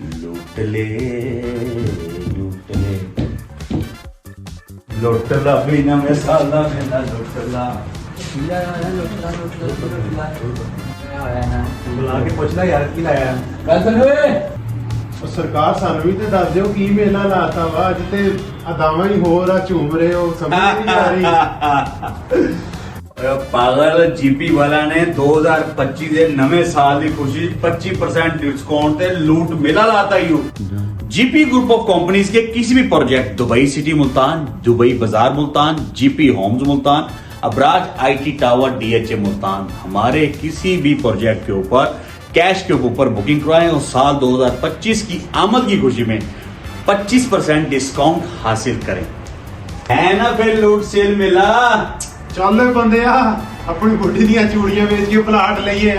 लूट ले लुट ला भी नवे साल दा मेला लुट ला बुला के पुछ ला यार की लाया गल सुन ਓਏ ਸਰਕਾਰ ਸਾਨੂੰ ਵੀ ਤੇ ਦੱਸ ਦਿਓ ਕੀ ਮੇਲਾ ਲਾਤਾ ਵਾ ਅੱਜ ਤੇ ਅਦਾਵਾਂ ਹੀ ਹੋਰ ਆ ਝੂਮ ਰਹੇ ਹੋ ਸਮਝ ਨਹੀਂ ਆ ਰਹੀ पागल जीपी वाला ने 2025 ਦੇ ਨਵੇਂ ਸਾਲ ਦੀ ਖੁਸ਼ੀ 25% डिस्काउंट ਤੇ लूट मेला लाता ही जीपी ग्रुप ऑफ कंपनीज के किसी भी project Dubai city Multan, Dubai Bazaar Multan, GP Homes Multan, Abraj IT tower DHA Multan, हमारे किसी भी प्रोजेक्ट के ऊपर कैश के ऊपर बुकिंग करवाएं और साल 2025 की आमद की खुशी में 25% डिस्काउंट हासिल करें। है ना फिर लूट सेल मेला। ਚੱਲ ਬੰਦਿਆ ਆਪਣੀ ਗੁੱਡੀ ਦੀਆਂ ਚੂੜੀਆਂ ਵੇਚ ਕੇ ਪਲਾਟ ਲਈਏ